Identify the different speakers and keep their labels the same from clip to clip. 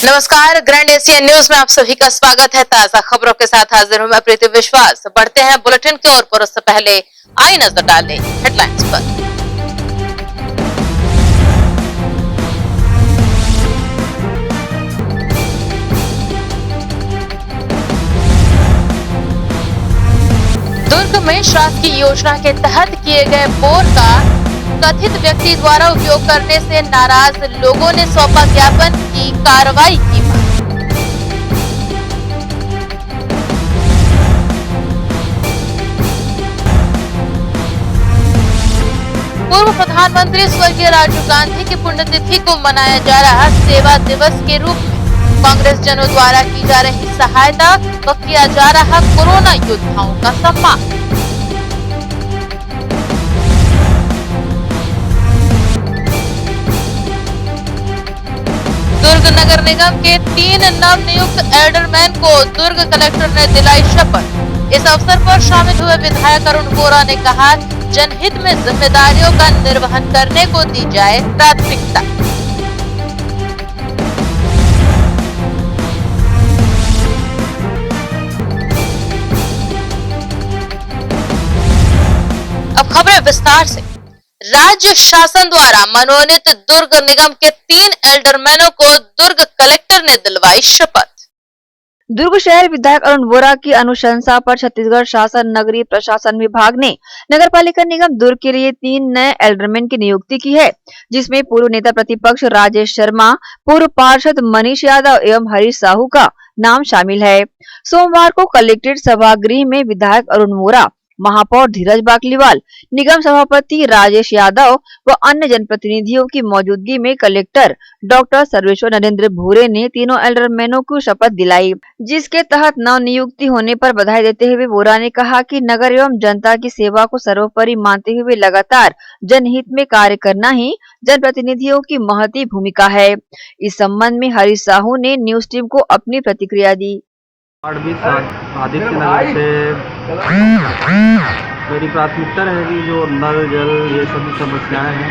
Speaker 1: नमस्कार, grand Asian news में आप सभी का स्वागत है। ताजा खबरों के साथ हाजिर हूं मैं प्रीति विश्वास। बढ़ते हैं बुलेटिन की ओर, पर उससे पहले आई नजर डालें हेडलाइंस पर। दुर्ग में शासकीय योजना के तहत किए गए बोर का कथित व्यक्ति द्वारा उपयोग करने से नाराज लोगों ने सौंपा ज्ञापन की कार्रवाई की मांग। पूर्व प्रधानमंत्री स्वर्गीय राजीव गांधी की पुण्यतिथि को मनाया जा रहा सेवा दिवस के रूप में कांग्रेस जनों द्वारा की जा रही सहायता व किया जा रहा कोरोना योद्धाओं का सम्मान। दुर्ग नगर निगम के 3 नवनियुक्त एल्डरमैन को दुर्ग कलेक्टर ने दिलाई शपथ। इस अवसर पर शामिल हुए विधायक अरुण वोरा ने कहा, जनहित में जिम्मेदारियों का निर्वहन करने को दी जाए प्राथमिकता। अब खबरें विस्तार से। राज्य शासन द्वारा मनोनीत दुर्ग निगम के 3 एल्डरमैनों को दुर्ग कलेक्टर ने दिलवाई शपथ।
Speaker 2: दुर्ग शहर विधायक अरुण वोरा की अनुशंसा पर छत्तीसगढ़ शासन नगरीय प्रशासन विभाग ने नगरपालिका निगम दुर्ग के लिए 3 नए एल्डरमैन की नियुक्ति की है, जिसमें पूर्व नेता प्रतिपक्ष राजेश शर्मा, पूर्व पार्षद मनीष यादव एवं हरीश साहू का नाम शामिल है। सोमवार को कलेक्ट्रेट सभागृह में विधायक अरुण वोरा, महापौर धीरज बाकलीवाल, निगम सभापति राजेश यादव व अन्य जनप्रतिनिधियों की मौजूदगी में कलेक्टर डॉक्टर सर्वेश्वर नरेंद्र भूरे ने तीनों एल्डरमैनों को शपथ दिलाई, जिसके तहत नव नियुक्ति होने पर बधाई देते हुए वोरा ने कहा कि नगर एवं जनता की सेवा को सर्वोपरि मानते हुए लगातार जनहित में कार्य करना ही जनप्रतिनिधियों की महती भूमिका है। इस संबंध में हरीश साहू ने न्यूज टीम को अपनी प्रतिक्रिया दी।
Speaker 3: आदित्य नगर से मेरी प्राथमिकता रहेगी जो नल जल ये सभी समस्याएं हैं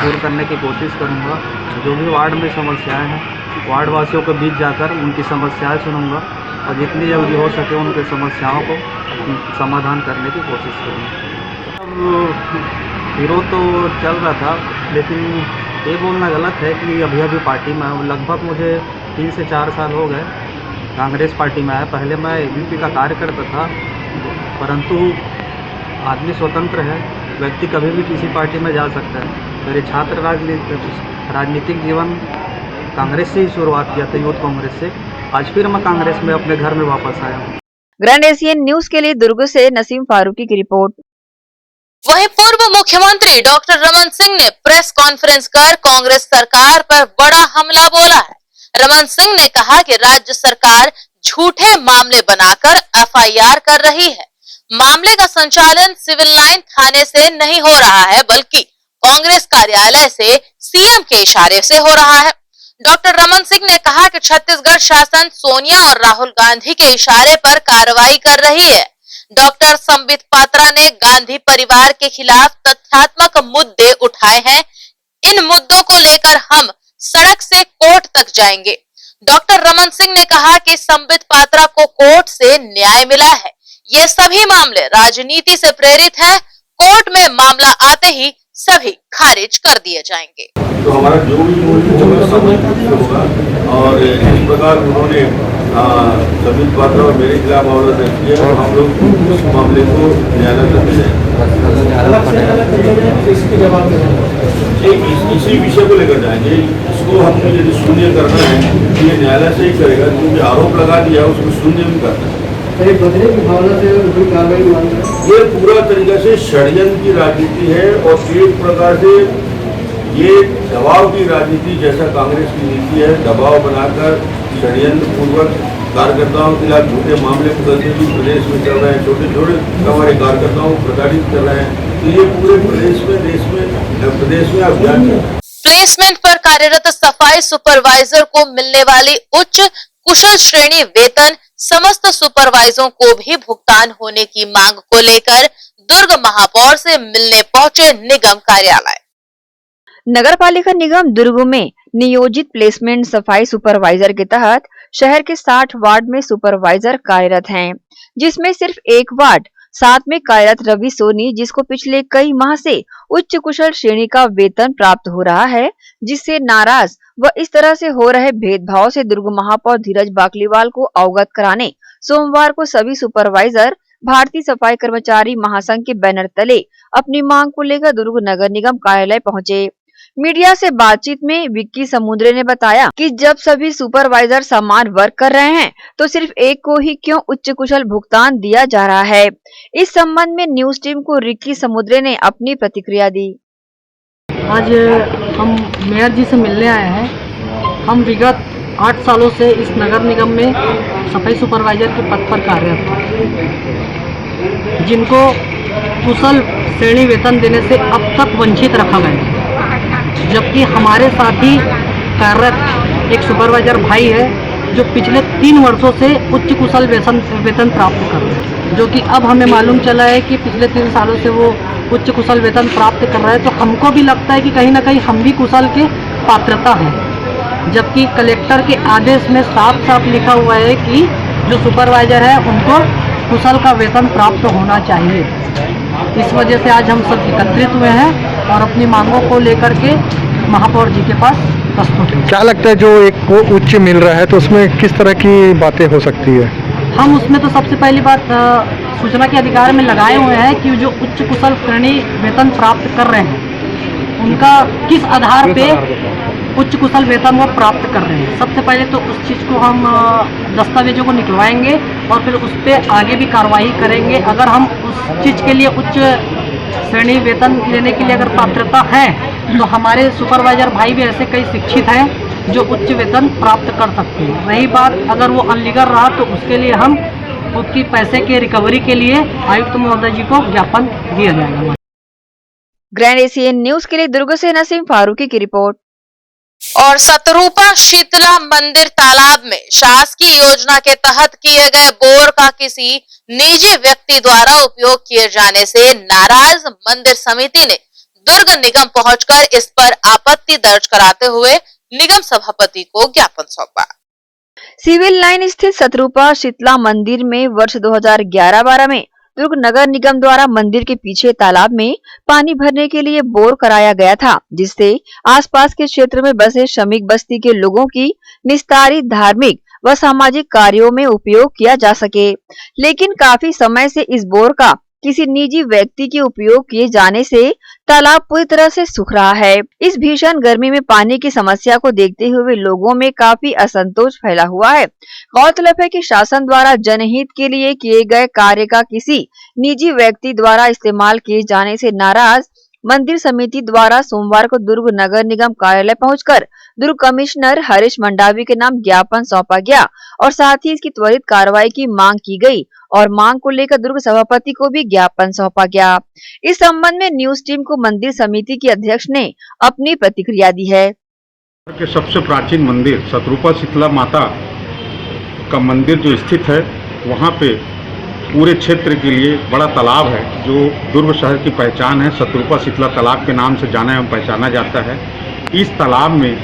Speaker 3: दूर करने की कोशिश करूंगा। जो भी वार्ड में समस्याएं हैं वार्ड वासियों के बीच जाकर उनकी समस्याएं सुनूंगा और जितनी जल्दी हो सके उनके समस्याओं को समाधान करने की कोशिश करूंगा। अब विरोध तो चल रहा था, लेकिन ये बोलना गलत है कि अभी पार्टी में लगभग मुझे 3 से 4 साल हो गए कांग्रेस पार्टी में आया। पहले मैं एबीपी का कार्य करता था, परंतु आदमी स्वतंत्र है, व्यक्ति कभी भी किसी पार्टी में जा सकता है। मेरे छात्र राजनीतिक जीवन कांग्रेस से ही शुरुआत किया था, यूथ कांग्रेस से। आज फिर मैं कांग्रेस में अपने घर में वापस आया हूँ।
Speaker 2: ग्रैंड एशियन न्यूज के लिए दुर्ग से नसीम फारूकी की रिपोर्ट।
Speaker 1: वहीं पूर्व मुख्यमंत्री डॉक्टर रमन सिंह ने प्रेस कॉन्फ्रेंस कर कांग्रेस सरकार पर बड़ा हमला बोला है। रमन सिंह ने कहा कि राज्य सरकार झूठे मामले बनाकर एफआईआर कर रही है। मामले का संचालन सिविल लाइन थाने से नहीं हो रहा है, बल्कि कांग्रेस कार्यालय से सीएम के इशारे से हो रहा है। डॉक्टर रमन सिंह ने कहा कि छत्तीसगढ़ शासन सोनिया और राहुल गांधी के इशारे पर कार्रवाई कर रही है। डॉक्टर संबित पात्रा ने गांधी परिवार के खिलाफ तथ्यात्मक मुद्दे उठाए हैं। इन मुद्दों को लेकर हम सड़क से कोर्ट तक जाएंगे। डॉक्टर रमन सिंह ने कहा कि संबित पात्रा को कोर्ट से न्याय मिला है। ये सभी मामले राजनीति से प्रेरित हैं। कोर्ट में मामला आते ही सभी खारिज कर दिए जाएंगे।
Speaker 4: तो हमारा जो भी होगा और इस प्रकार उन्होंने संबित पात्रा और मेरे खिलाफ मामला दर्ज किया और हम लोग उस मामले को न्यायालय तक ले इसी विषय को लेकर जाएंगे। इसको हमने यदि शून्य करना है तो ये न्यायालय से ही करेगा, क्योंकि आरोप लगा दिया उसको शून्य भी करना है। ये पूरा तरीका से षड्यंत्र की राजनीति है और एक प्रकार से ये दबाव की राजनीति जैसा कांग्रेस की नीति है। दबाव बनाकर षड्यंत्र पूर्वक कार्यकर्ताओं के खिलाफ झूठे मामले बदलते भी प्रदेश में चल रहे हैं। छोटे छोटे हमारे कार्यकर्ताओं को प्रताड़ित कर रहे हैं। तो ये पूरे प्रदेश में अभियान है।
Speaker 1: प्लेसमेंट पर कार्यरत सफाई सुपरवाइजर को मिलने वाली उच्च कुशल श्रेणी वेतन समस्त सुपरवाइजरों को भी भुगतान होने की मांग को लेकर दुर्ग महापौर से मिलने पहुंचे निगम कार्यालय।
Speaker 2: नगर पालिका निगम दुर्ग में नियोजित प्लेसमेंट सफाई सुपरवाइजर के तहत शहर के 60 वार्ड में सुपरवाइजर कार्यरत हैं, जिसमें सिर्फ एक वार्ड 7 में कार्यरत रवि सोनी, जिसको पिछले कई माह से उच्च कुशल श्रेणी का वेतन प्राप्त हो रहा है, जिससे नाराज व इस तरह से हो रहे भेदभाव से दुर्ग महापौर धीरज बाकलीवाल को अवगत कराने सोमवार को सभी सुपरवाइजर भारतीय सफाई कर्मचारी महासंघ के बैनर तले अपनी मांग को लेकर दुर्ग नगर निगम कार्यालय पहुंचे। मीडिया से बातचीत में विक्की समुद्रे ने बताया कि जब सभी सुपरवाइजर समान वर्क कर रहे हैं तो सिर्फ एक को ही क्यों उच्च कुशल भुगतान दिया जा रहा है। इस संबंध में न्यूज टीम को विक्की समुद्रे ने अपनी प्रतिक्रिया दी।
Speaker 5: आज हम मेयर जी से मिलने आए हैं। हम विगत 8 सालों से इस नगर निगम में सफाई सुपरवाइजर के पद पर कार्यरत हैं, जिनको कुशल श्रेणी वेतन देने से अब तक वंचित रखा गया है। जबकि हमारे साथ ही कार्यरत एक सुपरवाइजर भाई है जो पिछले 3 वर्षों से उच्च कुशल वेतन प्राप्त कर रहे हैं, जो कि अब हमें मालूम चला है कि पिछले 3 सालों से वो उच्च कुशल वेतन प्राप्त कर रहा है। तो हमको भी लगता है कि कहीं ना कहीं हम भी कुशल के पात्रता हैं, जबकि कलेक्टर के आदेश में साफ साफ लिखा हुआ है कि जो सुपरवाइजर है उनको कुशल का वेतन प्राप्त होना चाहिए। इस वजह से आज हम सब एकत्रित हुए हैं और अपनी मांगों को लेकर के महापौर जी के पास प्रस्तुत हैं।
Speaker 6: क्या लगता है जो एक को उच्च मिल रहा है तो उसमें किस तरह की बातें हो सकती है?
Speaker 5: हम उसमें तो सबसे पहली बात सूचना के अधिकार में लगाए हुए हैं कि जो उच्च कुशल श्रेणी वेतन प्राप्त कर रहे हैं उनका किस आधार पे उच्च कुशल वेतन वो प्राप्त कर रहे हैं। सबसे पहले तो उस चीज़ को हम दस्तावेजों को निकलवाएंगे और फिर उस पर आगे भी कार्रवाई करेंगे। अगर हम उस चीज़ के लिए उच्च श्रेणी वेतन लेने के लिए अगर पात्रता है तो हमारे सुपरवाइजर भाई भी ऐसे कई शिक्षित हैं जो उच्च वेतन प्राप्त कर सकते हैं। रही बात अगर वो अनलीगल रहा तो उसके लिए हम उसकी पैसे के रिकवरी के लिए आयुक्त महोदय जी को ज्ञापन दिया जाएगा।
Speaker 2: ग्रैंड एशियन न्यूज के लिए दुर्ग से नसीम फारूकी की रिपोर्ट।
Speaker 1: और सतरूपा शीतला मंदिर तालाब में शासकीय योजना के तहत किए गए बोर का किसी निजी व्यक्ति द्वारा उपयोग किए जाने से नाराज मंदिर समिति ने दुर्ग निगम पहुंचकर इस पर आपत्ति दर्ज कराते हुए निगम सभापति को ज्ञापन सौंपा।
Speaker 2: सिविल लाइन स्थित सतरूपा शीतला मंदिर में वर्ष 2011-12 में दुर्ग नगर निगम द्वारा मंदिर के पीछे तालाब में पानी भरने के लिए बोर कराया गया था, जिससे आसपास के क्षेत्र में बसे श्रमिक बस्ती के लोगों की निस्तारित धार्मिक व सामाजिक कार्यों में उपयोग किया जा सके। लेकिन काफी समय से इस बोर का किसी निजी व्यक्ति के उपयोग किए जाने से तालाब पूरी तरह से सूख रहा है। इस भीषण गर्मी में पानी की समस्या को देखते हुए लोगों में काफी असंतोष फैला हुआ है। गौरतलब है कि शासन द्वारा जनहित के लिए किए गए कार्य का किसी निजी व्यक्ति द्वारा इस्तेमाल किए जाने से नाराज मंदिर समिति द्वारा सोमवार को दुर्ग नगर निगम कार्यालय पहुंचकर दुर्ग कमिश्नर हरीश मंडावी के नाम ज्ञापन सौंपा गया और साथ ही इसकी त्वरित कार्रवाई की मांग की गई और मांग को लेकर दुर्ग सभापति को भी ज्ञापन सौंपा गया। इस संबंध में न्यूज टीम को मंदिर समिति की अध्यक्ष ने अपनी प्रतिक्रिया दी है।
Speaker 7: के सबसे प्राचीन मंदिर सतरूपा शीतला माता का मंदिर जो स्थित है, वहाँ पे पूरे क्षेत्र के लिए बड़ा तालाब है जो दुर्ग शहर की पहचान है। सतरूपा शीतला तालाब के नाम से जाना एवं पहचाना जाता है। इस तालाब में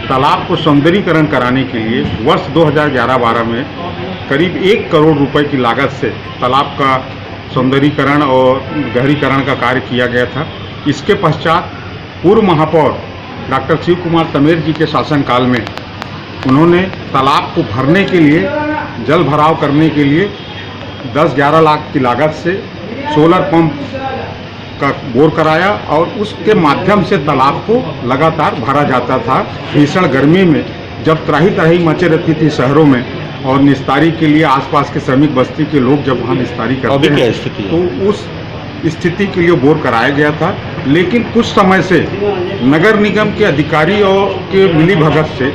Speaker 7: तालाब को सौंदर्यीकरण कराने के लिए वर्ष 2011-12 में करीब 1 करोड़ रुपए की लागत से तालाब का सौंदर्यीकरण और गहरीकरण का कार्य किया गया था। इसके पश्चात पूर्व महापौर डॉक्टर शिव कुमार तमेर जी के शासनकाल में उन्होंने तालाब को भरने के लिए, जल भराव करने के लिए 10-11 लाख की लागत से सोलर पंप का बोर कराया और उसके माध्यम से तालाब को लगातार भरा जाता था। भीषण गर्मी में जब त्राही त्राही मचे रहती थी शहरों में और निस्तारी के लिए आसपास के श्रमिक बस्ती के लोग जब वहाँ निस्तारी करते हैं तो उस स्थिति के लिए बोर कराया गया था। लेकिन कुछ समय से नगर निगम के अधिकारियों के मिलीभगत से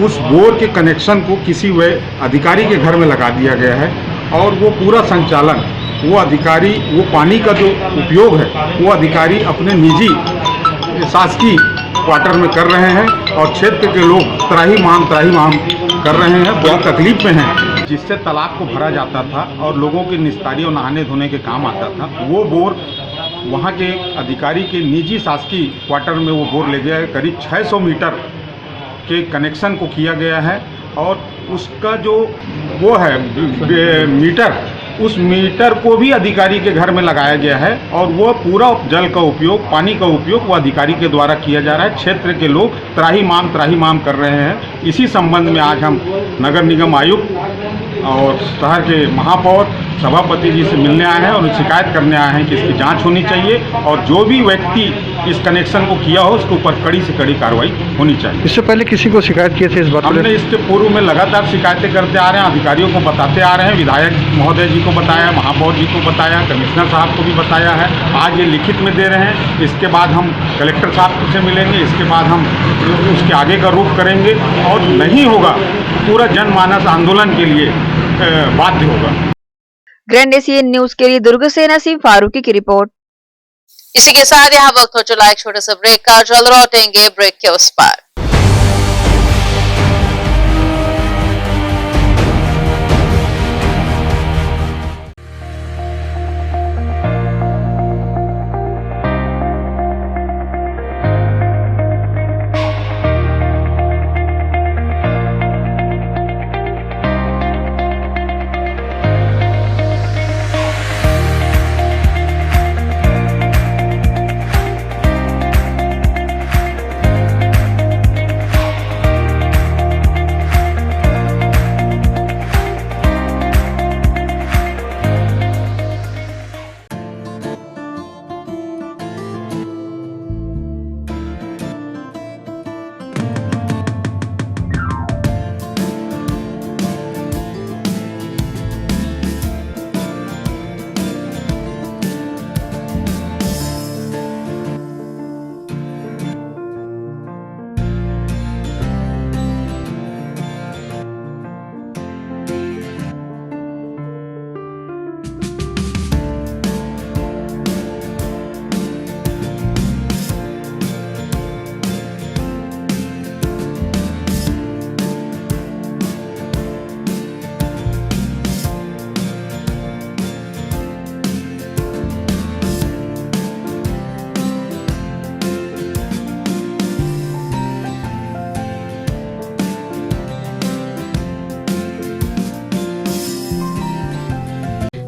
Speaker 7: उस बोर के कनेक्शन को किसी वे अधिकारी के घर में लगा दिया गया है और वो पूरा संचालन वो अधिकारी, वो पानी का जो उपयोग है वो अधिकारी अपने निजी शासकीय क्वार्टर में कर रहे हैं और क्षेत्र के लोग त्राही माम कर रहे हैं, बड़ी तकलीफ में हैं। जिससे तालाब को भरा जाता था और लोगों के निस्तारी और नहाने धोने के काम आता था। वो बोर वहाँ के अधिकारी के निजी शासकीय क्वार्टर में वो बोर ले गया है। करीब 600 मीटर के कनेक्शन को किया गया है और उसका जो वो है मीटर, उस मीटर को भी अधिकारी के घर में लगाया गया है और वो पूरा जल का उपयोग, पानी का उपयोग वो अधिकारी के द्वारा किया जा रहा है। क्षेत्र के लोग त्राहिमाम कर रहे हैं। इसी संबंध में आज हम नगर निगम आयुक्त और शहर के महापौर सभापति जी से मिलने आए हैं और शिकायत करने आए हैं कि इसकी जांच होनी चाहिए और जो भी व्यक्ति इस कनेक्शन को किया हो उसके ऊपर कड़ी से कड़ी कार्रवाई होनी चाहिए।
Speaker 6: इससे पहले किसी को शिकायत किए थे इस बात?
Speaker 7: हमने इसके पूर्व में लगातार शिकायतें करते आ रहे हैं, अधिकारियों को बताते आ रहे हैं, विधायक महोदय जी को बताया, महापौर जी को बताया, कमिश्नर साहब को भी बताया है। आज ये लिखित में दे रहे हैं। इसके बाद हम कलेक्टर साहब से मिलेंगे, इसके बाद हम उसके आगे का रुख करेंगे और नहीं होगा पूरा जनमानस आंदोलन के लिए बाध्य होगा।
Speaker 2: ग्रैंड एशियन न्यूज के लिए दुर्ग से नसीम फारूकी की रिपोर्ट।
Speaker 1: इसी के साथ यहाँ वक्त हो चला एक छोटे से ब्रेक का। जल्द लौटेंगे ब्रेक के उस पार।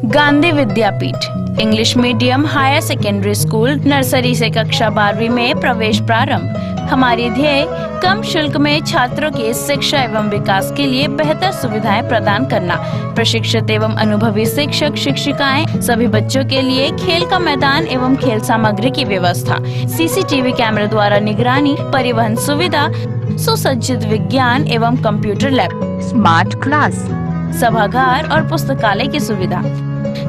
Speaker 8: Gandhi Vidyapeeth English medium higher secondary school nursery से कक्षा 12वीं में प्रवेश प्रारंभ। हमारी ध्येय कम शुल्क में छात्रों की शिक्षा एवं विकास के लिए बेहतर सुविधाएं प्रदान करना। प्रशिक्षित एवं अनुभवी शिक्षक शिक्षिकाएं, सभी बच्चों के लिए खेल का मैदान एवं खेल सामग्री की व्यवस्था, सीसीटीवी कैमरे द्वारा निगरानी, परिवहन सुविधा, सुसज्जित विज्ञान एवं कंप्यूटर लैब, स्मार्ट क्लास, सभागार और पुस्तकालय की सुविधा।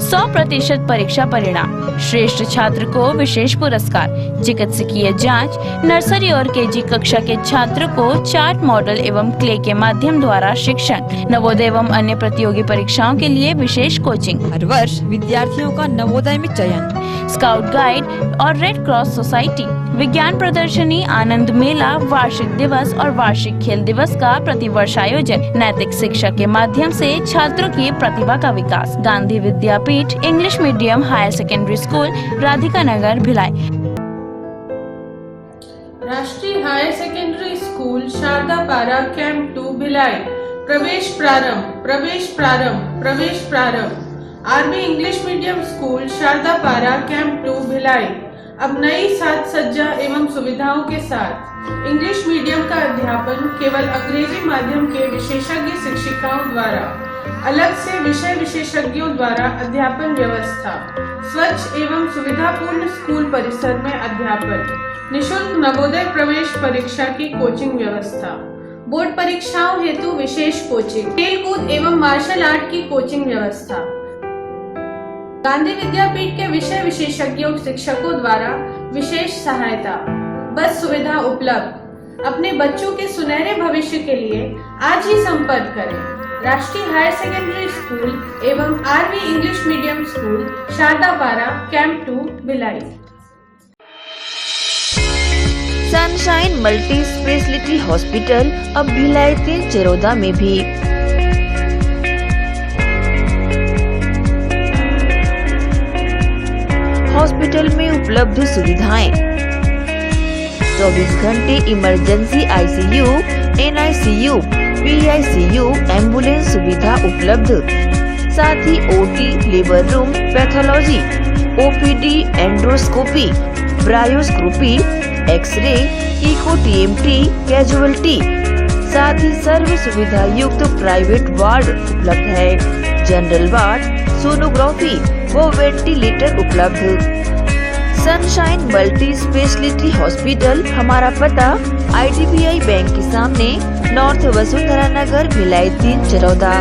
Speaker 8: 100% परीक्षा परिणाम, श्रेष्ठ छात्र को विशेष पुरस्कार, चिकित्सकीय जांच, नर्सरी और केजी कक्षा के छात्र को चार्ट, मॉडल एवं क्ले के माध्यम द्वारा शिक्षण, नवोदय एवं अन्य प्रतियोगी परीक्षाओं के लिए विशेष कोचिंग।
Speaker 9: हर वर्ष विद्यार्थियों का नवोदय में चयन,
Speaker 8: स्काउट गाइड और रेड क्रॉस सोसाइटी, विज्ञान प्रदर्शनी, आनंद मेला, वार्षिक दिवस और वार्षिक खेल दिवस का प्रतिवर्ष आयोजन, नैतिक शिक्षा के माध्यम से छात्रों की प्रतिभा का विकास। Gandhi Vidyapeeth English medium higher secondary school, Radhika Nagar, Bhilai.
Speaker 10: Rashtriya higher secondary school Sharda Para camp 2 Bhilai. प्रवेश प्रारंभ, प्रवेश प्रारंभ, प्रवेश प्रारंभ। RB English medium school Sharda Para camp 2 Bhilai अब नई साज सज्जा एवं सुविधाओं के साथ इंग्लिश मीडियम का अध्यापन केवल अंग्रेजी माध्यम के विशेषज्ञ शिक्षिकाओं द्वारा, अलग से विषय विशेषज्ञों द्वारा अध्यापन व्यवस्था, स्वच्छ एवं सुविधापूर्ण स्कूल परिसर में अध्यापन, निशुल्क नवोदय प्रवेश परीक्षा की कोचिंग व्यवस्था, बोर्ड परीक्षाओं हेतु विशेष कोचिंग, खेलकूद एवं मार्शल आर्ट की कोचिंग व्यवस्था। गांधी विद्यापीठ के विषय विशेषज्ञों शिक्षकों द्वारा विशेष सहायता, बस सुविधा उपलब्ध। अपने बच्चों के सुनहरे भविष्य के लिए आज ही संपर्क करें। राष्ट्रीय हायर सेकेंडरी स्कूल एवं RV English medium school Sharda Para camp 2 Bhilai.
Speaker 2: Sunshine multi speciality hospital अब भिलाई 3 चरोदा में भी। हॉस्पिटल में उपलब्ध सुविधाएं। 24 घंटे emergency ICU, NICU, PICU, ambulance सुविधा उपलब्ध। साथ ही OT, labour room, pathology, OPD, endoscopy, bronchoscopy, x ray, echo TMT, casualty, साथ ही सर्व सुविधा युक्त प्राइवेट वार्ड उपलब्ध है। जनरल वार्ड, सोनोग्राफी व वेंटिलेटर उपलब्ध। सनशाइन मल्टी स्पेशलिटी हॉस्पिटल, हमारा पता IDBI बैंक के सामने, north Vasundhara Nagar, Bhilai 3 Charoda.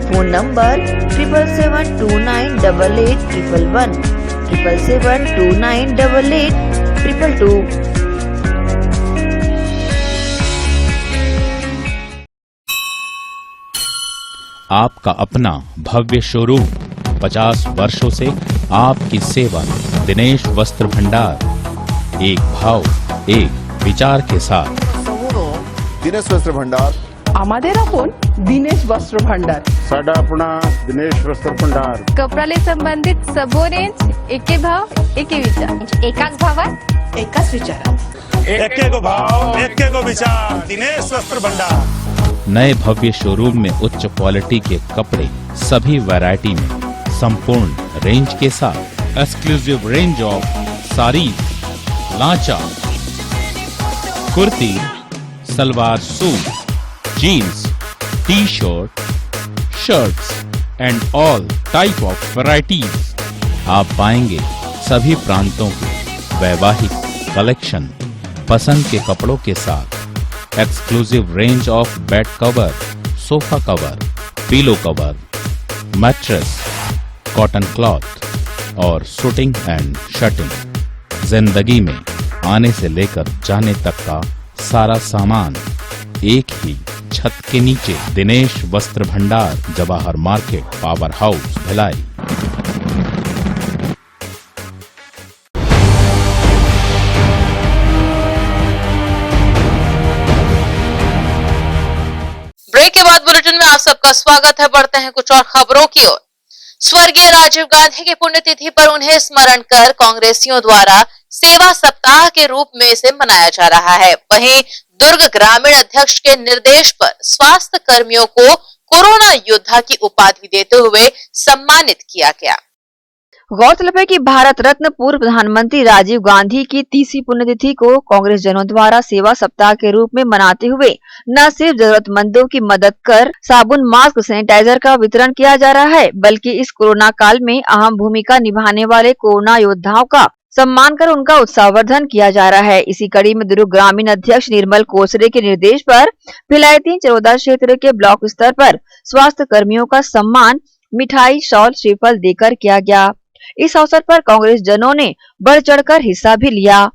Speaker 2: Phone number 7772988811, 7772988822।
Speaker 11: आपका अपना भव्य शोरूम, 50 वर्षों से आपकी सेवा। दिनेश वस्त्र भंडार, एक भाव एक विचार के साथ।
Speaker 12: दिनेश वस्त्र भंडार,
Speaker 13: আমাদের আপন दिनेश वस्त्र भंडार,
Speaker 12: साडा अपना दिनेश वस्त्र भंडार।
Speaker 14: कपड्याला संबंधित सबो रेंज, एके भाव एके विचार, एकाच भावात
Speaker 13: एकाच विचारात,
Speaker 12: एके को भाव एके को विचार, दिनेश वस्त्र भंडार।
Speaker 11: नए भव्य शोरूम में उच्च क्वालिटी के कपड़े सभी वैरायटी में, संपूर्ण रेंज के साथ। Exclusive range of sari, lancha, kurti, salwar suit, jeans, T shirt, shirts and all type of varieties. आप पाएंगे सभी प्रांतों के वैवाहिक कलेक्शन पसंद के कपड़ों के साथ। Exclusive range of bed cover, sofa cover, pillow cover, mattress, cotton cloth और शूटिंग एंड शर्टिंग। जिंदगी में आने से लेकर जाने तक का सारा सामान एक ही छत के नीचे। दिनेश वस्त्र भंडार, Jawahar market, power house, Bhilai.
Speaker 1: Break के बाद बुलेटिन में आप सबका स्वागत है। बढ़ते हैं कुछ और खबरों की ओर। स्वर्गीय राजीव गांधी की पुण्यतिथि पर उन्हें स्मरण कर कांग्रेसियों द्वारा सेवा सप्ताह के रूप में इसे मनाया जा रहा है। वहीं दुर्ग ग्रामीण अध्यक्ष के निर्देश पर स्वास्थ्य कर्मियों को कोरोना योद्धा की उपाधि देते हुए सम्मानित किया गया।
Speaker 2: गौरतलब है कि भारत रत्न पूर्व प्रधानमंत्री राजीव गांधी की 30वीं पुण्यतिथि को कांग्रेस जनों द्वारा सेवा सप्ताह के रूप में मनाते हुए न सिर्फ जरूरतमंदों की मदद कर साबुन, मास्क, सैनिटाइजर का वितरण किया जा रहा है, बल्कि इस कोरोना काल में अहम भूमिका निभाने वाले कोरोना योद्धाओं का सम्मान कर उनका उत्साहवर्धन किया जा रहा है। इसी कड़ी में दुर्ग ग्रामीण अध्यक्ष निर्मल कोसरे के निर्देश पर भिलाई 3 चरौदा क्षेत्र के ब्लॉक स्तर पर स्वास्थ्य कर्मियों का सम्मान मिठाई, शॉल, श्रीफल देकर किया गया। इस अवसर पर कांग्रेस जनों ने बढ़ चढ़कर हिस्सा भी लिया।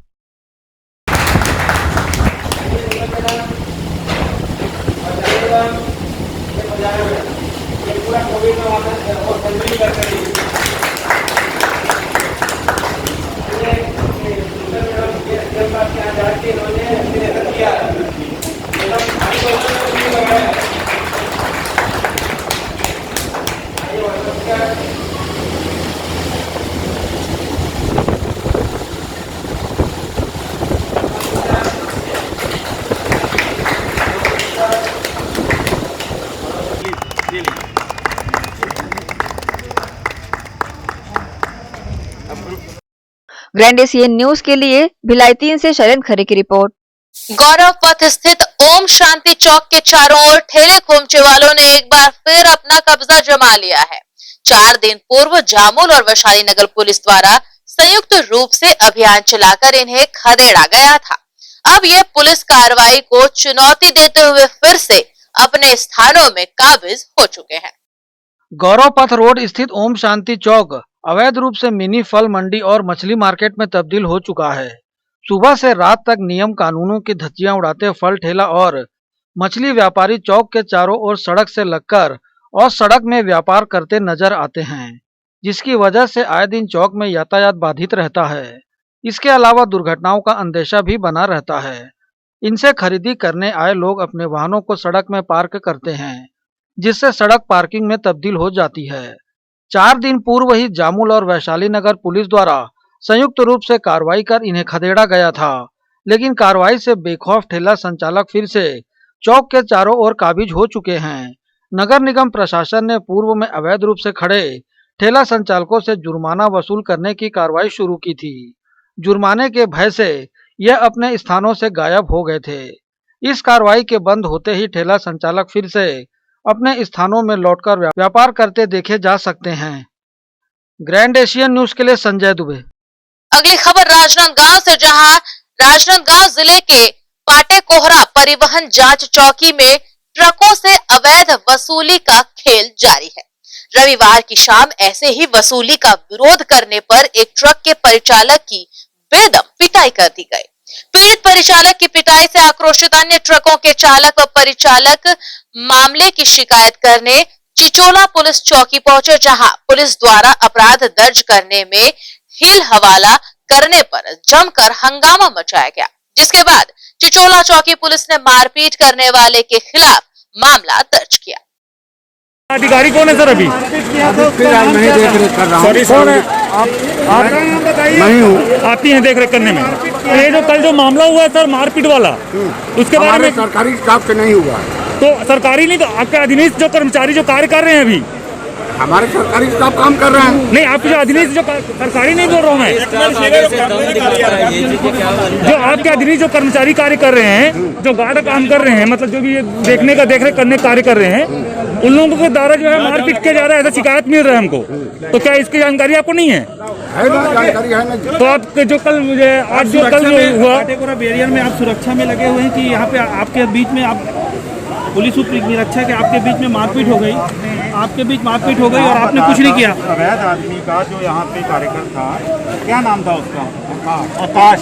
Speaker 2: ग्रैंड एशियन न्यूज के लिए भिलाई 3 से शैलेंद्र खरे की रिपोर्ट।
Speaker 1: गौरव पथ स्थित ओम शांति चौक के चारों ओर ठेले खोमचे वालों ने एक बार फिर अपना कब्जा जमा लिया है। 4 दिन पूर्व जामुल और वैशाली नगर पुलिस द्वारा संयुक्त रूप से अभियान चलाकर इन्हें खदेड़ा गया था। अब ये पुलिस कार्रवाई को चुनौती देते हुए फिर से अपने स्थानों में काबिज हो चुके हैं।
Speaker 15: गौरव पथ रोड स्थित ओम शांति चौक अवैध रूप से मिनी फल मंडी और मछली मार्केट में तब्दील हो चुका है। सुबह से रात तक नियम कानूनों की धज्जियां उड़ाते फल ठेला और मछली व्यापारी चौक के चारों ओर सड़क से लगकर और सड़क में व्यापार करते नजर आते हैं, जिसकी वजह से आए दिन चौक में यातायात बाधित रहता है। इसके अलावा दुर्घटनाओं का अंदेशा भी बना रहता है। इनसे खरीदी करने आए लोग अपने वाहनों को सड़क में पार्क करते हैं, जिससे सड़क पार्किंग में तब्दील हो जाती है। 4 दिन पूर्व ही जामुल और वैशाली नगर पुलिस द्वारा संयुक्त रूप से कार्रवाई कर इन्हें खदेड़ा गया था, लेकिन कार्रवाई से बेखौफ ठेला संचालक फिर से चौक के चारों ओर काबिज हो चुके हैं। नगर निगम प्रशासन ने पूर्व में अवैध रूप से खड़े ठेला संचालकों से जुर्माना वसूल करने की कार्रवाई शुरू की थी। जुर्माने के भय से यह अपने स्थानों से गायब हो गए थे। इस कार्रवाई के बंद होते ही ठेला संचालक फिर से अपने स्थानों में लौटकर व्यापार करते देखे जा सकते हैं। ग्रैंड एशियन न्यूज के लिए संजय दुबे।
Speaker 1: अगली खबर राजनांदगांव से, जहां राजनांदगांव जिले के पाटे कोहरा परिवहन जांच चौकी में ट्रकों से अवैध वसूली का खेल जारी है। रविवार की शाम ऐसे ही वसूली का विरोध करने पर एक ट्रक के परिचालक की बेदम पिटाई कर दी गई। पीड़ित परिचालक की पिटाई से आक्रोशित अन्य ट्रकों के चालक व परिचालक मामले की शिकायत करने चिचोला पुलिस चौकी पहुंचे, जहां पुलिस द्वारा अपराध दर्ज करने में हील हवाला करने पर जमकर हंगामा मचाया गया, जिसके बाद चिचोला चौकी पुलिस ने मारपीट करने वाले के खिलाफ मामला दर्ज किया।
Speaker 12: अधिकारी कौन है सर? अभी
Speaker 16: फिलहाल मैं ही देख रेख कर रहा हूँ।
Speaker 12: सॉरी कौन है आप
Speaker 16: नहीं हूँ।
Speaker 12: आती हैं देख रेख करने में। ये जो कल जो मामला हुआ है सर मारपीट वाला, उसके बारे में
Speaker 16: सरकारी स्टाफ से नहीं हुआ।
Speaker 12: तो सरकारी नहीं, तो आपके अधीनस्थ जो कर्मचारी जो कार्य कर रहे हैं अभी,
Speaker 16: हमारे सरकारी स्टाफ काम कर रहे हैं।
Speaker 12: नहीं, आपके जो अधीनस्थ जो सरकारी नहीं बोल रहा हूँ मैं, जो आपके अधीनस्थ जो कर्मचारी कार्य कर रहे हैं, जो गार्ड काम कर रहे हैं, मतलब जो भी देखने का देख रेख करने का कार्य कर रहे हैं, उन लोगों के द्वारा जो है मारपीट किया जा रहा है, ऐसा शिकायत मिल रहा है हमको। तो क्या इसकी जानकारी आपको नहीं है?
Speaker 16: जानकारी है ना।
Speaker 12: तो आप जो कल आज जो कल हुआ
Speaker 3: बैरियर में आप सुरक्षा में लगे हुए हैं कि यहाँ पे आपके बीच में आप पुलिस उप निरीक्षक के आपके बीच में मारपीट हो गई, आपके बीच मारपीट हो गई और आपने कुछ नहीं किया।
Speaker 7: अवैध आदमी का जो यहाँ पे कार्यक्रम था, क्या नाम था उसका? आकाश।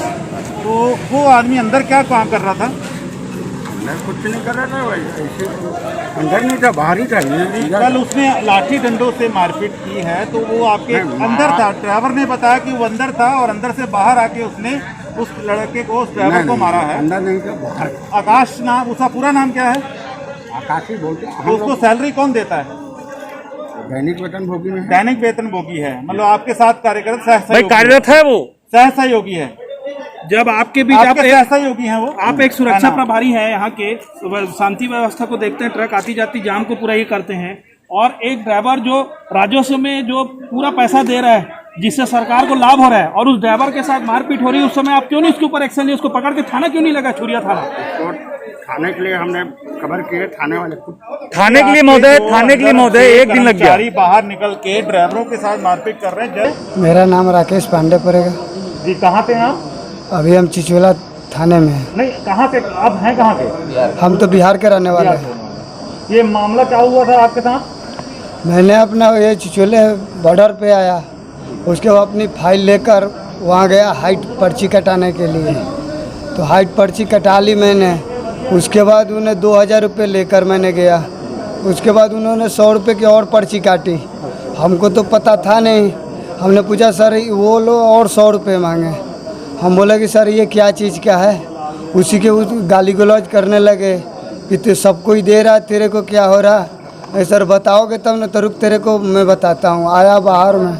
Speaker 7: तो वो आदमी अंदर क्या काम कर रहा था?
Speaker 16: कुछ नहीं कर रहा था भाई, ऐसे अंदर नहीं था, बाहर ही था।
Speaker 7: कल उसने लाठी डंडों से मारपीट की है, तो वो आपके अंदर था। ड्राइवर ने बताया कि वो अंदर था और अंदर से बाहर आके उसने उस लड़के को, उस ड्राइवर को मारा है।
Speaker 16: अंदर नहीं था, बाहर।
Speaker 7: आकाश नाम, उसका पूरा नाम क्या है?
Speaker 16: आकाश ही बोलते हैं।
Speaker 7: तो उसको सैलरी कौन देता है?
Speaker 16: दैनिक वेतन भोगी में।
Speaker 7: दैनिक वेतन भोगी है, मतलब आपके साथ
Speaker 12: कार्यरत है, वो
Speaker 7: सहयोगी है।
Speaker 3: जब आपके बीच आप
Speaker 7: सहयोगी हैं, वो
Speaker 3: आप एक सुरक्षा प्रभारी हैं यहाँ के, शांति व्यवस्था को देखते हैं, ट्रक आती जाती जाम को पूरा ये करते हैं, और एक ड्राइवर जो राजस्व में जो पूरा पैसा दे रहा है जिससे सरकार को लाभ हो रहा है, और उस ड्राइवर के साथ मारपीट हो रही है, उस समय आप क्यों नहीं उसके ऊपर एक्शन लिए? उसको पकड़ के थाना क्यों नहीं लगा, छुरिया थाना?
Speaker 16: थाने के लिए हमने खबर की है, थाने वाले
Speaker 12: थाने के लिए महोदय एक दिन लग गया।
Speaker 7: बाहर निकल के ड्राइवरों के साथ मारपीट कर रहे हैं।
Speaker 17: मेरा नाम राकेश पांडे पड़ेगा
Speaker 12: जी। कहाँ पे हैं आप?
Speaker 17: अभी हम चिचोला थाने में हैं।
Speaker 12: नहीं, कहाँ से आप हैं? कहाँ के?
Speaker 17: हम तो बिहार के रहने वाले हैं।
Speaker 12: ये मामला क्या हुआ था आपके साथ?
Speaker 17: मैंने अपना ये चिचोले बॉर्डर पे आया, उसके बाद अपनी फाइल लेकर वहाँ गया हाइट पर्ची कटाने के लिए। तो हाइट पर्ची कटा ली मैंने, उसके बाद उन्हें 2000 रुपये लेकर मैंने गया। उसके बाद उन्होंने 100 रुपये की और पर्ची काटी। हमको तो पता था नहीं, हमने पूछा सर वो लो, और 100 रुपये मांगे। हम बोले कि सर ये क्या चीज़ का है? उसी के उस गाली गलौज करने लगे कि तो सबको ही दे रहा है, तेरे को क्या हो रहा है? सर बताओगे तब न, तो रुक तेरे को मैं बताता हूँ। आया बाहर में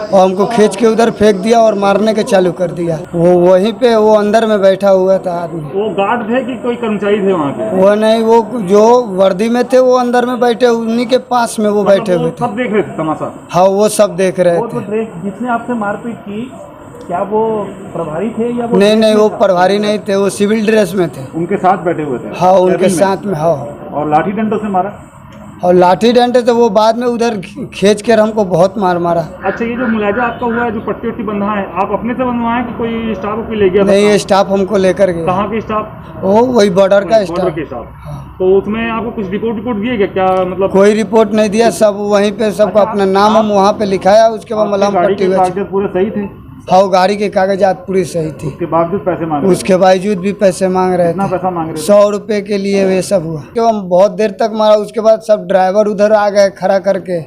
Speaker 17: और हमको खींच के उधर फेंक दिया और मारने के चालू कर दिया। वो वहीं पे वो अंदर में बैठा हुआ था आदमी।
Speaker 12: वो गार्ड थे कि कोई कर्मचारी थे वहाँ के?
Speaker 17: वो नहीं, वो जो वर्दी में थे वो अंदर में बैठे, उन्हीं के पास में वो बैठे हुए थे।
Speaker 12: सब देख रहे थे तमाशा?
Speaker 17: हाँ, वो सब देख रहे थे।
Speaker 3: जिसने आपसे मारपीट की, क्या वो प्रभारी थे या वो?
Speaker 17: नहीं, वो प्रभारी नहीं थे, वो सिविल ड्रेस में थे।
Speaker 12: उनके साथ बैठे हुए थे?
Speaker 17: हाँ, उनके साथ में। हाँ।
Speaker 12: और लाठी डंडों से मारा?
Speaker 17: और लाठी डंडे तो वो बाद में उधर खींच कर हमको बहुत मारा।
Speaker 12: अच्छा, ये जो मुलाजा आपका हुआ है, जो पट्टी वट्टी बंधा है, आप अपने से बंधवाए कि कोई स्टाफ को ले गया?
Speaker 17: नहीं, ये स्टाफ हमको लेकर गया।
Speaker 12: कहाँ के स्टाफ?
Speaker 17: वो वही बॉर्डर का स्टाफ।
Speaker 12: तो उसमें आपको कुछ रिपोर्ट दिए गया क्या? मतलब
Speaker 17: कोई रिपोर्ट नहीं दिया, सब वहीं पे सबको अपना नाम हम वहाँ पे लिखाया। उसके बाद मलहम पट्टी
Speaker 12: पूरे सही थे?
Speaker 17: हाँ, गाड़ी के कागजात पूरी सही थी।
Speaker 12: उसके बावजूद पैसे मांग रहे?
Speaker 17: उसके बावजूद भी पैसे मांग रहे थे।
Speaker 12: कितना पैसा मांग रहे थे?
Speaker 17: 100 रुपये के लिए वे सब हुआ। क्यों हम बहुत देर तक मारा, उसके बाद सब ड्राइवर उधर आ गए खड़ा करके,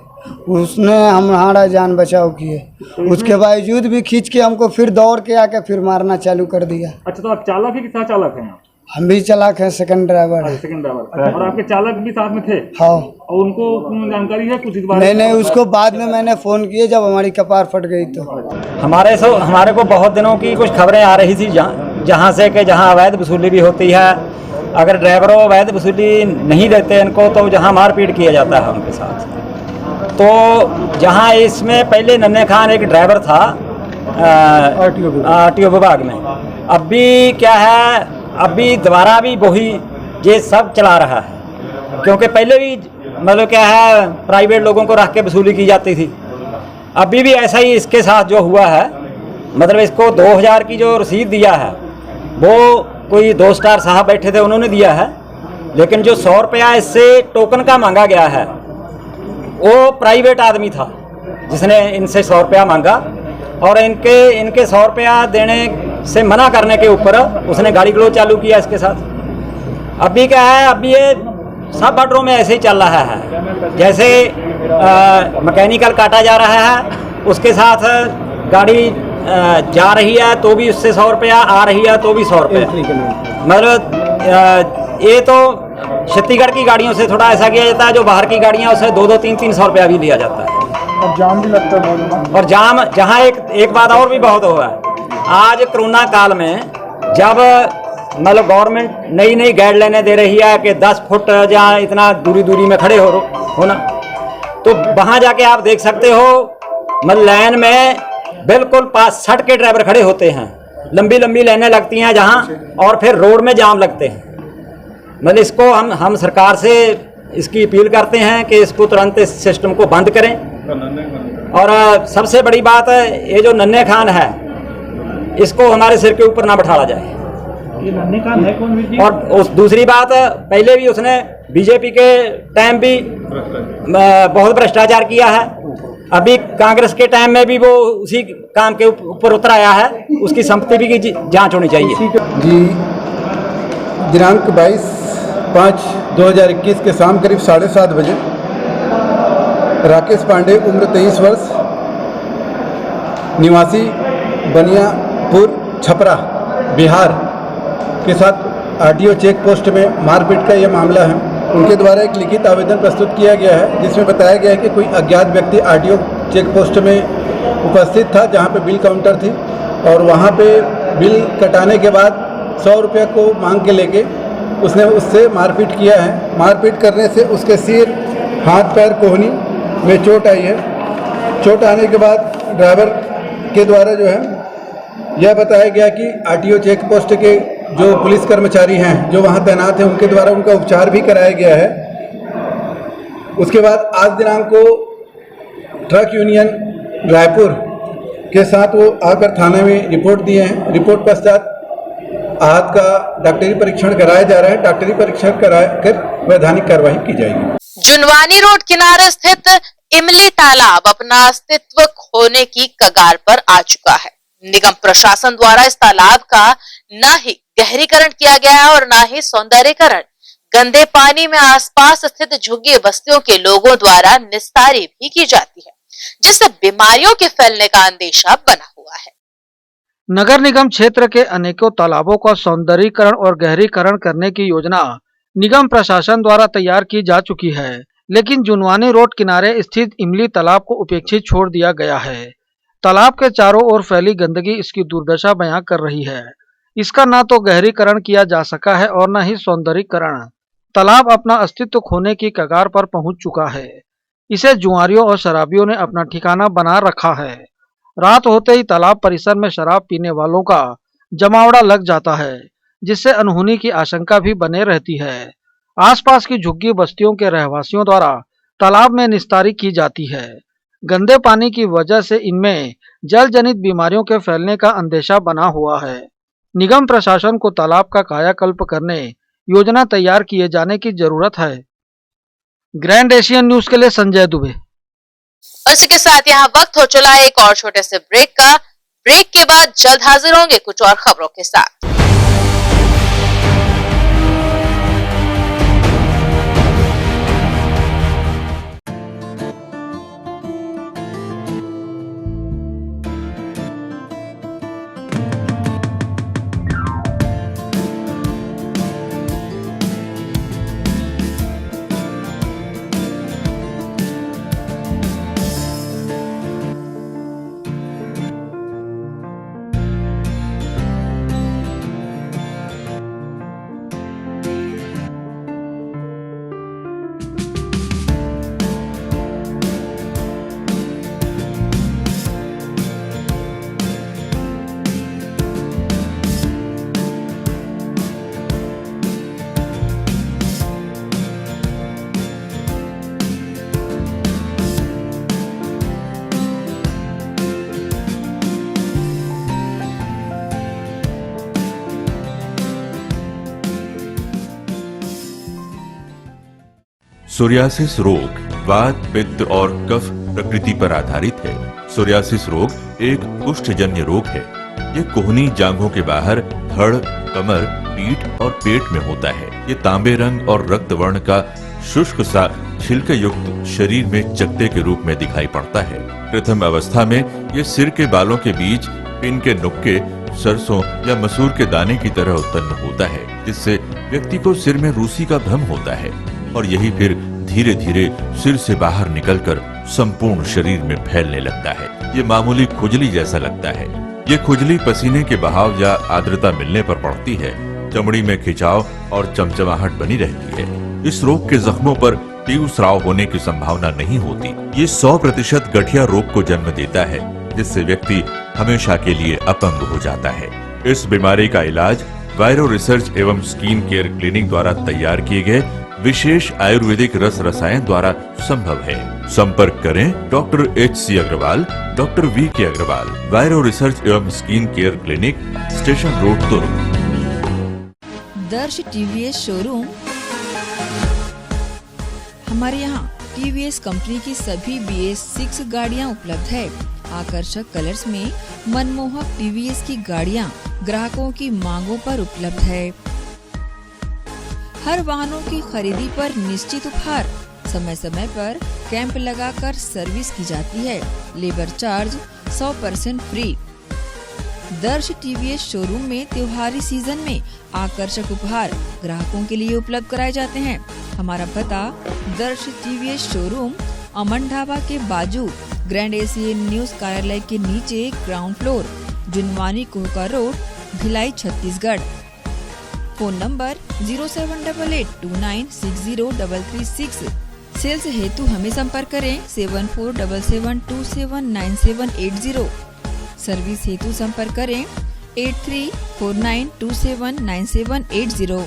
Speaker 17: उसने हमारा जान बचाव किए। उसके बावजूद भी खींच के हमको फिर दौड़ के आके फिर मारना चालू कर दिया।
Speaker 12: अच्छा, तो आप चालक है कि सह चालक हैं?
Speaker 17: हम भी चालक हैं, सेकंड ड्राइवर है।
Speaker 12: Second driver. और आपके चालक भी साथ में थे?
Speaker 17: हाँ।
Speaker 12: और उनको जानकारी है कुछ इस बारे में?
Speaker 17: नहीं, उसको बाद में मैंने फोन किए जब हमारी कपार फट गई तो।
Speaker 18: हमारे को बहुत दिनों की कुछ खबरें आ रही थी जहाँ से कि जहाँ अवैध वसूली भी होती है। अगर ड्राइवरों अवैध वसूली नहीं देते इनको तो जहाँ मारपीट किया जाता है उनके साथ। तो जहाँ इसमें पहले नन्हे खान एक ड्राइवर था आरटीओ विभाग में, अब भी क्या है, अब भी दोबारा भी वही ये सब चला रहा है, क्योंकि पहले भी मतलब क्या है प्राइवेट लोगों को रख के वसूली की जाती थी। अभी भी ऐसा ही इसके साथ जो हुआ है, मतलब इसको 2000 की जो रसीद दिया है वो कोई 2 स्टार साहब बैठे थे उन्होंने दिया है, लेकिन जो 100 रुपया इससे टोकन का मांगा गया है वो प्राइवेट आदमी था जिसने इनसे 100 रुपया मांगा, और इनके 100 रुपया देने से मना करने के ऊपर उसने गाड़ी गलौज चालू किया इसके साथ। अभी क्या है, अभी ये सब बॉर्डरों में ऐसे ही चल रहा है, जैसे मैकेनिकल काटा जा रहा है, उसके साथ गाड़ी जा रही है तो भी उससे 100 रुपया, आ रही है तो भी 100 रुपया। मतलब ये तो छत्तीसगढ़ की गाड़ियों से थोड़ा ऐसा किया जाता है, जो बाहर की गाड़ियाँ उससे 2-2, 3-300 रुपया भी लिया जाता है।
Speaker 6: और जाम भी लगता है बहुत।
Speaker 18: और जाम जहाँ एक बात और भी बहुत हुआ है, आज कोरोना काल में जब मतलब गवर्नमेंट नई गाइडलाइनें दे रही है कि 10 फुट जहाँ इतना दूरी में खड़े होना, तो वहाँ जाके आप देख सकते हो मतलब लाइन में बिल्कुल 5-60 के ड्राइवर खड़े होते हैं, लंबी लाइनें लगती हैं जहाँ, और फिर रोड में जाम लगते हैं। मतलब इसको हम सरकार से इसकी अपील करते हैं कि इसको तुरंत इस सिस्टम को बंद करें। और सबसे बड़ी बात है, ये जो नन्हे खान है इसको हमारे सिर के ऊपर ना बैठाया जाए।
Speaker 3: ये नन्हे खान है कौन जी?
Speaker 18: और उस दूसरी बात, पहले भी उसने बीजेपी के टाइम भी बहुत भ्रष्टाचार किया है, अभी कांग्रेस के टाइम में भी वो उसी काम के ऊपर उतर आया है, उसकी संपत्ति भी की जांच होनी चाहिए।
Speaker 19: जी, दिनांक 22/5/2021 के शाम करीब 7:30 बजे राकेश पांडे उम्र 23 वर्ष निवासी बनियापुर छपरा बिहार के साथ आरटीओ चेक पोस्ट में मारपीट का यह मामला है। उनके द्वारा एक लिखित आवेदन प्रस्तुत किया गया है जिसमें बताया गया है कि कोई अज्ञात व्यक्ति आरटीओ चेक पोस्ट में उपस्थित था जहां पे बिल काउंटर थी, और वहां पे बिल कटाने के बाद 100 रुपये को मांग के लेके उसने उससे मारपीट किया है। मारपीट करने से उसके सिर, हाथ, पैर, कोहनी में चोट आई है। चोट आने के बाद ड्राइवर के द्वारा जो है यह बताया गया कि आरटीओ चेक पोस्ट के जो पुलिस कर्मचारी हैं जो वहां तैनात हैं उनके द्वारा उनका उपचार भी कराया गया है। उसके बाद आज दिनांक को ट्रक यूनियन रायपुर के साथ वो आकर थाने में रिपोर्ट दिए हैं। रिपोर्ट पश्चात आहत का डॉक्टरी परीक्षण कराया जा रहा है। डॉक्टरी परीक्षण कराकर वैधानिक कार्रवाई की जाएगी।
Speaker 1: जुनवानी रोड किनारे स्थित इमली तालाब अपना अस्तित्व खोने की कगार पर आ चुका है। निगम प्रशासन द्वारा इस तालाब का न ही गहरीकरण किया गया है और न ही सौंदर्यीकरण। गंदे पानी में आसपास स्थित झुग्गी बस्तियों के लोगों द्वारा निस्तारी भी की जाती है, जिससे बीमारियों के फैलने का अंदेशा बना हुआ है।
Speaker 15: नगर निगम क्षेत्र के अनेकों तालाबों का सौंदर्यीकरण और गहरीकरण करने की योजना निगम प्रशासन द्वारा तैयार की जा चुकी है, लेकिन जुनवानी रोड किनारे स्थित इमली तालाब को उपेक्षित छोड़ दिया गया है। तालाब के चारों ओर फैली गंदगी इसकी दुर्दशा बयां कर रही है। इसका न तो गहरीकरण किया जा सका है और न ही सौंदर्यीकरण। तालाब अपना अस्तित्व खोने की कगार पर पहुंच चुका है। इसे जुआरियों और शराबियों ने अपना ठिकाना बना रखा है। रात होते ही तालाब परिसर में शराब पीने वालों का जमावड़ा लग जाता है, जिससे अनहोनी की आशंका भी बने रहती है। आसपास की झुग्गी बस्तियों के रहवासियों द्वारा तालाब में निस्तारी की जाती है। गंदे पानी की वजह से इनमें जल जनित बीमारियों के फैलने का अंदेशा बना हुआ है। निगम प्रशासन को तालाब का कायाकल्प करने योजना तैयार किए जाने की जरूरत है। ग्रैंड एशियन न्यूज के लिए संजय दुबे।
Speaker 1: इसी के साथ यहाँ वक्त हो चला एक और छोटे से ब्रेक का। ब्रेक के बाद जल्द हाजिर होंगे कुछ और खबरों के साथ।
Speaker 20: सोरियासिस रोग वात, पित्त और कफ प्रकृति पर आधारित है। सोरियासिस रोग एक कुष्ठजन्य रोग है। ये कोहनी जांघों के बाहर धड़, कमर, पीठ और पेट में होता है। ये तांबे रंग और रक्त वर्ण का शुष्क सा छिलके युक्त शरीर में चकत्ते के रूप में दिखाई पड़ता है। प्रथम अवस्था में ये सिर के बालों के बीच पिन के नुक्के सरसों या मसूर के दाने की तरह उत्पन्न होता है, जिससे व्यक्ति को सिर में रूसी का भ्रम होता है और यही फिर धीरे धीरे सिर से बाहर निकलकर संपूर्ण शरीर में फैलने लगता है। ये मामूली खुजली जैसा लगता है। ये खुजली पसीने के बहाव या आर्द्रता मिलने पर पड़ती है। चमड़ी में खिंचाव और चमचमाहट बनी रहती है। इस रोग के जख्मों पर तीव्र स्राव होने की संभावना नहीं होती। ये 100% गठिया रोग को जन्म देता है, जिससे व्यक्ति हमेशा के लिए अपंग हो जाता है। इस बीमारी का इलाज वायरो रिसर्च एवं स्किन केयर क्लिनिक द्वारा तैयार किए गए विशेष आयुर्वेदिक रस रसायन द्वारा संभव है। संपर्क करें doctor H.C. Agarwal, doctor V.K. Agarwal, Viro research एवं skin care clinic, station road, Durg.
Speaker 9: Darsh TVS showroom. हमारे यहाँ टीवीएस कंपनी की सभी BS6 गाड़ियाँ उपलब्ध है। आकर्षक कलर्स में मनमोहक टीवीएस की गाड़ियाँ ग्राहकों की मांगों पर उपलब्ध है। हर वाहनों की खरीदी पर निश्चित उपहार। समय समय पर कैंप लगाकर सर्विस की जाती है। Labour charge 100% free. दर्श टीवीएस शोरूम में त्योहारी सीजन में आकर्षक उपहार ग्राहकों के लिए उपलब्ध कराए जाते हैं। हमारा पता दर्श टीवीएस शोरूम अमन ढाबा के बाजू ग्रैंड एशियन न्यूज कार्यालय के नीचे ground floor, Junwani Kohka road, Bhilai, Chhattisgarh. Phone number 07882960336। Sales हेतु हमें संपर्क करें 7477279780। सर्विस हेतु संपर्क करें 8349279780।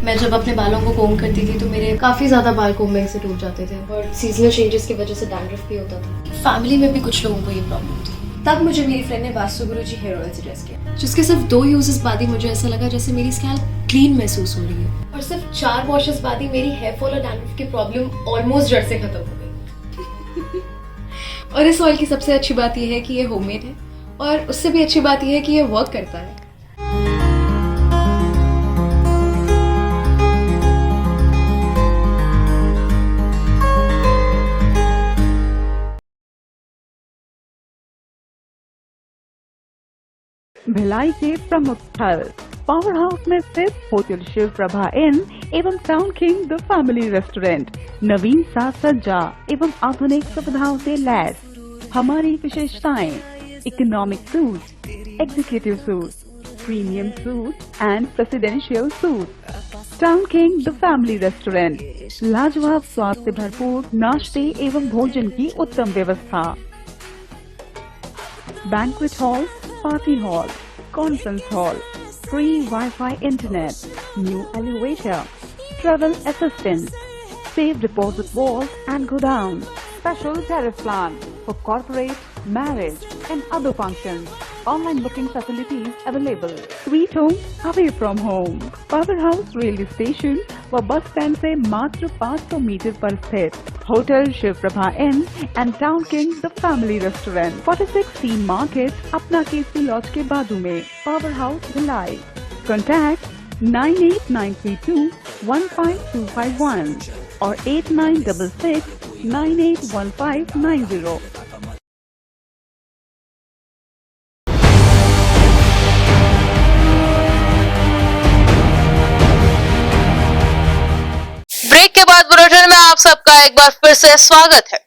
Speaker 21: मैं जब अपने बालों को कोम करती थी तो मेरे काफी ज्यादा बाल कोम्बिंग से टूट जाते थे और सीजनल चेंजेस की वजह से डैंड्रफ भी होता था। फैमिली में भी कुछ लोगों को ये प्रॉब्लम थी। तब मुझे मेरी फ्रेंड ने वास्तु गुरुजी हेयर ऑयल सजेस्ट किया, जिसके सिर्फ 2 यूजेस बाद ही मुझे ऐसा लगा जैसे मेरी स्कैल्प क्लीन महसूस हो रही है और सिर्फ 4 वॉशेस बाद ही मेरी हेयर फॉल और डैंड्रफ की प्रॉब्लम ऑलमोस्ट जड़ से खत्म हो गई। और इस ऑयल की सबसे अच्छी बात यह है कि ये होममेड है और उससे भी अच्छी बात यह है कि ये वर्क करता है।
Speaker 22: भिलाई के प्रमुख स्थल पावर हाउस में स्थित होटल शिव प्रभा इन एवं Town king the family restaurant नवीन साज सज्जा एवं आधुनिक सुविधाओं से लैस। हमारी विशेषताएं economic suite, executive suite, premium suite and presidential suite. Town king the family restaurant, लाजवाब स्वाद से भरपूर नाश्ते एवं भोजन की उत्तम व्यवस्था। Banquet hall, party hall, conference hall, free Wi-Fi internet, new elevator, travel assistance, safe deposit vault and godown, special tariff plan for corporate, marriage and other functions. Online booking facilities available. Sweet home away from home. Power House railway station व bus stand से मात्र 500 metre पर स्थित hotel Shiv Prabha inn and town king the family restaurant 46 C market अपना KC laws के बाजू में। Power house Bhilai. Contact 9892215251 और 8966981590।
Speaker 1: ब्रेक के बाद बुलेटिन में आप सबका एक बार फिर से स्वागत है।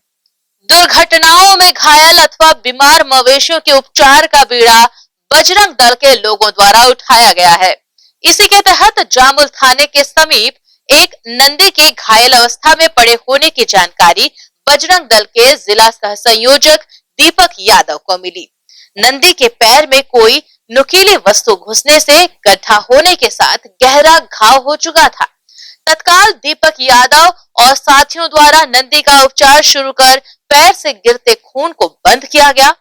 Speaker 1: दुर्घटनाओं में घायल अथवा बीमार मवेशियों के उपचार का बीड़ा बजरंग दल के लोगों द्वारा उठाया गया है। इसी के तहत जामुल थाने के समीप एक नंदी के घायल अवस्था में पड़े होने की जानकारी बजरंग दल के जिला सह संयोजक दीपक यादव को मिली। नंदी के पैर में कोई नुकीली वस्तु घुसने से गड्ढा होने के साथ गहरा घाव हो चुका था। तत्काल दीपक यादव और साथियों द्वारा नंदी का उपचार शुरू कर पैर से गिरते खून को बंद किया गया।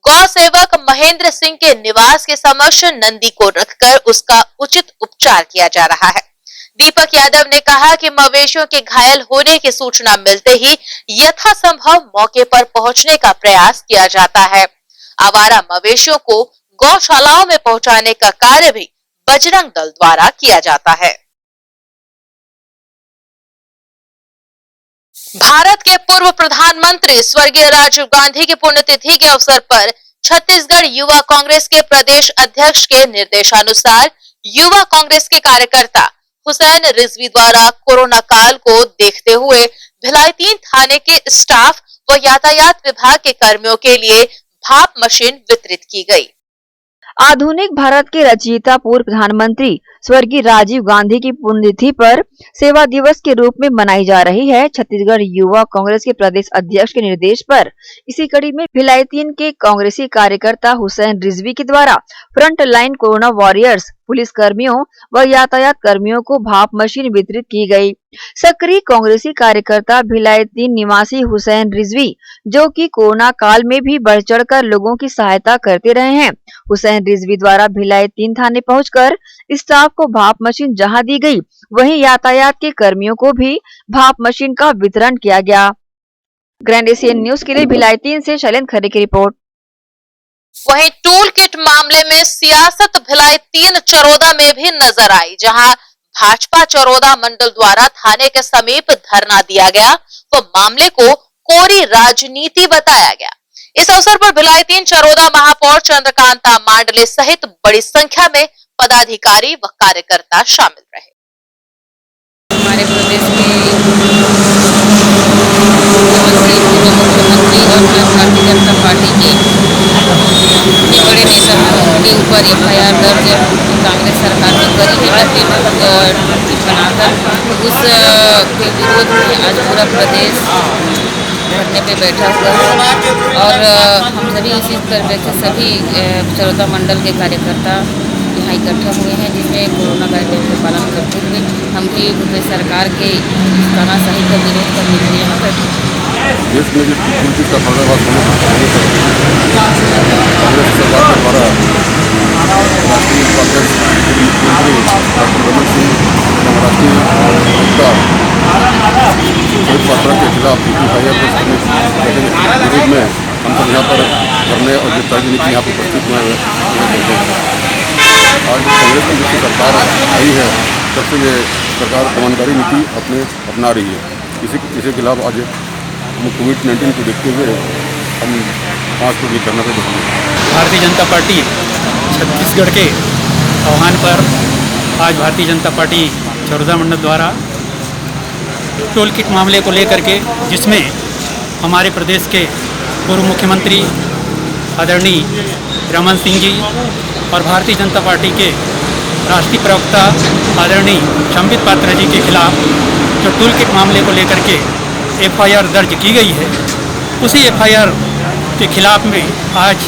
Speaker 1: गौ सेवक महेंद्र सिंह के निवास के समक्ष नंदी को रखकर उसका उचित उपचार किया जा रहा है। दीपक यादव ने कहा कि मवेशियों के घायल होने की सूचना मिलते ही यथासंभव मौके पर पहुंचने का प्रयास किया जाता है। आवारा मवेशियों को गौशालाओं में पहुंचाने का कार्य भी बजरंग दल द्वारा किया जाता है। भारत के पूर्व प्रधानमंत्री स्वर्गीय राजीव गांधी की पुण्यतिथि के अवसर पर छत्तीसगढ़ युवा कांग्रेस के प्रदेश अध्यक्ष के निर्देशानुसार युवा कांग्रेस के कार्यकर्ता हुसैन रिजवी द्वारा कोरोना काल को देखते हुए भिलाई 3 थाने के स्टाफ व यातायात विभाग के कर्मियों के लिए भाप मशीन वितरित की गई।
Speaker 2: आधुनिक भारत के रचयिता पूर्व प्रधानमंत्री स्वर्गीय राजीव गांधी की पुण्यतिथि पर सेवा दिवस के रूप में मनाई जा रही है। छत्तीसगढ़ युवा कांग्रेस के प्रदेश अध्यक्ष के निर्देश पर इसी कड़ी में भिलाई 3 के कांग्रेसी कार्यकर्ता हुसैन रिजवी के द्वारा front line corona warriors police कर्मियों व यातायात कर्मियों को भाप मशीन वितरित की गई। सक्रिय कांग्रेसी कार्यकर्ता भिलाई 3 निवासी हुसैन रिजवी, जो कि कोरोना काल में भी बढ़ चढ़कर लोगों की सहायता करते रहे हैं, हुसैन रिजवी द्वारा भिलाई 3 थाने पहुंचकर स्टाफ को भाप मशीन जहां दी गई, वहीं यातायात के कर्मियों को भी भाप मशीन का वितरण किया गया। ग्रैंड एशियन न्यूज के लिए भिलाई 3 से शैलेंद्र खरे की रिपोर्ट।
Speaker 1: वहीं टूल किट मामले में सियासत भिलाई 3 चरोदा में भी नजर आई, जहां भाजपा चरोदा मंडल द्वारा थाने के समीप धरना दिया गया व मामले को कोरी राजनीति बताया गया। इस अवसर पर भिलाई 3 चरोदा महापौर चंद्रकांता मांडले सहित बड़ी संख्या में पदाधिकारी व कार्यकर्ता शामिल रहे।
Speaker 4: हमारे प्रदेश के मुख्यमंत्री और भारतीय जनता पार्टी के बड़े नेता के ऊपर FIR दर्ज कांग्रेस सरकार ने करी है, बनाकर उसके विरोध में आज पूरा प्रदेश धरने पे बैठा हुआ है और हम सभी इसी तरह से सभी चरोदा मंडल के कार्यकर्ता यहाँ इकट्ठा हुए हैं, जिसमें कोरोना गाइडलाइन का पालन करते हुए हम भी सरकार के तानाशाही का विरोध करने के लिए यहाँ बैठे हैं।
Speaker 5: देश में जिस चीज़ का पर्दाफाश होने कांग्रेस सरकार के द्वारा राष्ट्रीय कांग्रेस मुख्यमंत्री डॉक्टर रमन सिंह एवं राष्ट्रीय नेता शहीद पात्रा के खिलाफ FIR दर्ज करने के विरोध में हम सब यहाँ पर धरने और गिरफ्तारी नीति यहाँ पर उपस्थित हुए हैं। आज कांग्रेस की जब से सरकार आई है तब से ये सरकार कमानदारी नीति अपना रही है। इसी के खिलाफ आज हम कोविड-19 को देखते हुए हम 5 लोग ये करना पे बैठे।
Speaker 23: भारतीय जनता पार्टी छत्तीसगढ़ के आह्वान पर आज भारतीय जनता पार्टी चरोदा मंडल द्वारा टोल किट मामले को लेकर के, जिसमें हमारे प्रदेश के पूर्व मुख्यमंत्री आदरणीय रमन सिंह जी और भारतीय जनता पार्टी के राष्ट्रीय प्रवक्ता आदरणीय संबित पात्रा जी के खिलाफ जो टोल किट मामले को लेकर के FIR दर्ज की गई है, उसी FIR के खिलाफ में आज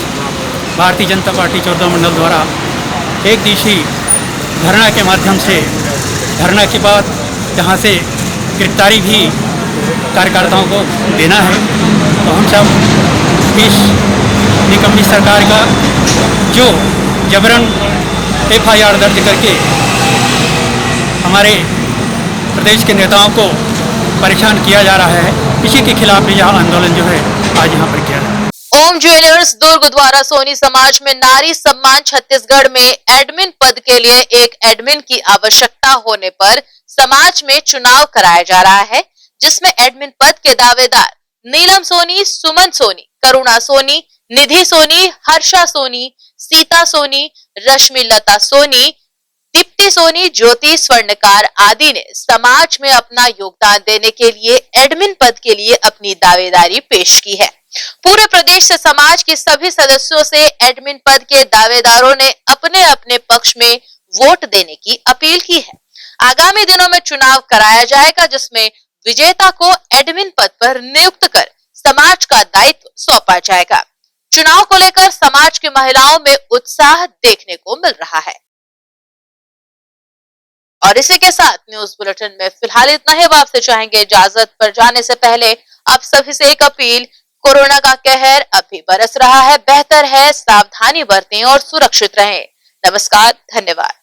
Speaker 23: भारतीय जनता पार्टी चरोदा मंडल द्वारा एक दिवसीय धरना के माध्यम से धरना के बाद जहां से गिरफ्तारी भी कार्यकर्ताओं को देना है, तो हम सब इस निकम्मी सरकार का जो जबरन FIR दर्ज करके हमारे प्रदेश के नेताओं को परेशान किया जा रहा है, इसी के खिलाफ यह आंदोलन जो है आज यहाँ पर किया जा रहा है।
Speaker 1: ओम ज्वेलर्स दुर्ग द्वारा सोनी समाज में नारी सम्मान छत्तीसगढ़ में एडमिन पद के लिए एक एडमिन की आवश्यकता होने पर समाज में चुनाव कराया जा रहा है, जिसमें एडमिन पद के दावेदार नीलम सोनी, सुमन सोनी, करुणा सोनी, निधि सोनी, हर्षा सोनी, सीता सोनी, रश्मि लता सोनी, दीप्ति सोनी, ज्योति स्वर्णकार आदि ने समाज में अपना योगदान देने के लिए एडमिन पद के लिए अपनी दावेदारी पेश की है। पूरे प्रदेश से समाज के सभी सदस्यों से एडमिन पद के दावेदारों ने अपने अपने पक्ष में वोट देने की अपील की है। आगामी दिनों में चुनाव कराया जाएगा, जिसमें विजेता को एडमिन पद पर नियुक्त कर समाज का दायित्व सौंपा जाएगा। चुनाव को लेकर समाज की महिलाओं में उत्साह देखने को मिल रहा है। और इसी के साथ न्यूज बुलेटिन में फिलहाल इतना ही। आपसे चाहेंगे इजाजत, पर जाने से पहले आप सभी से एक अपील। कोरोना का कहर अभी बरस रहा है, बेहतर है सावधानी बरतें और सुरक्षित रहें। नमस्कार, धन्यवाद।